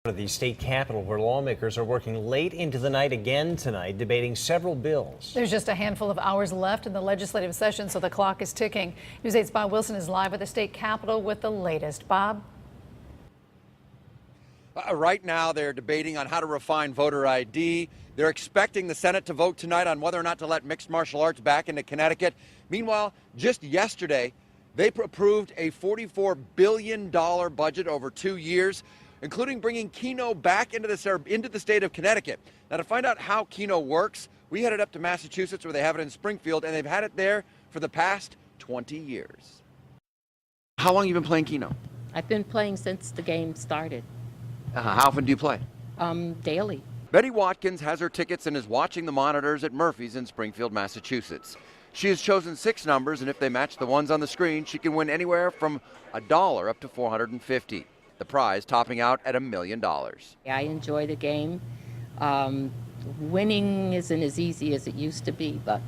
The state capitol, where lawmakers are working late into the night again tonight, debating several bills. There's just a handful of hours left in the legislative session, so the clock is ticking. News 8's Bob Wilson is live at the state capitol with the latest. Bob? Right now, they're debating on how to refine voter ID. They're expecting the Senate to vote tonight on whether or not to let mixed martial arts back into Connecticut. Meanwhile, just yesterday, they approved a $44 billion budget over 2 years, including bringing Keno back into the state of Connecticut. Now, to find out how Keno works, we headed up to Massachusetts, where they have it in Springfield, and they've had it there for the past 20 years. How long have you been playing Keno? I've been playing since the game started. How often do you play? Daily. Betty Watkins has her tickets and is watching the monitors at Murphy's in Springfield, Massachusetts. She has chosen 6 numbers, and if they match the ones on the screen, she can win anywhere from $1 up to $450. The prize topping out at $1 million. I enjoy the game. Winning isn't as easy as it used to be, but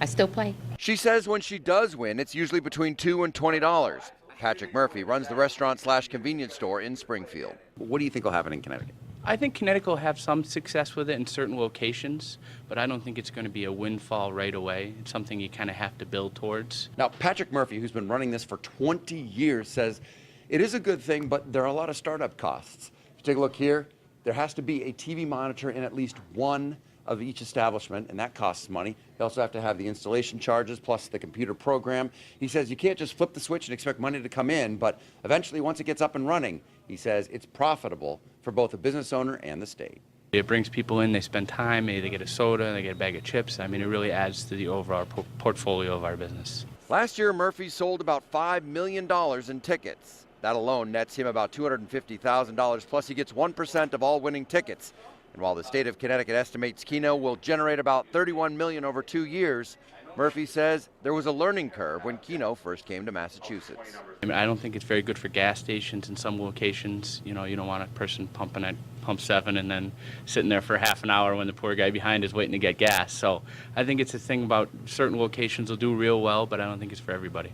I still play. She says when she does win, it's usually between $2 and $20. Patrick Murphy runs the restaurant/convenience store in Springfield. What do you think will happen in Connecticut? I think Connecticut will have some success with it in certain locations, but I don't think it's going to be a windfall right away. It's something you kind of have to build towards. Now, Patrick Murphy, who's been running this for 20 years, says it is a good thing, but there are a lot of startup costs. If you take a look here, there has to be a TV monitor in at least one of each establishment, and that costs money. They also have to have the installation charges plus the computer program. He says you can't just flip the switch and expect money to come in, but eventually, once it gets up and running, he says it's profitable for both the business owner and the state. It brings people in, they spend time, maybe they get a soda, they get a bag of chips. I mean, it really adds to the overall portfolio of our business. Last year, Murphy sold about $5 million in tickets. That alone nets him about $250,000, plus he gets 1% of all winning tickets. And while the state of Connecticut estimates Keno will generate about $31 million over 2 years, Murphy says there was a learning curve when Keno first came to Massachusetts. I mean, I don't think it's very good for gas stations in some locations. You know, you don't want a person pumping at pump 7 and then sitting there for half an hour when the poor guy behind is waiting to get gas. So I think it's a thing about certain locations will do real well, but I don't think it's for everybody.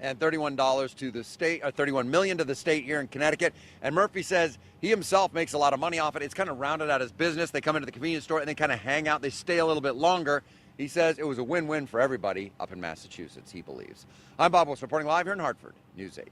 And $31 to the state, or $31 million to the state here in Connecticut. And Murphy says he himself makes a lot of money off it. It's kind of rounded out his business. They come into the convenience store and they kind of hang out. They stay a little bit longer. He says it was a win-win for everybody up in Massachusetts, he believes. I'm Bob Wilson reporting live here in Hartford, News 8.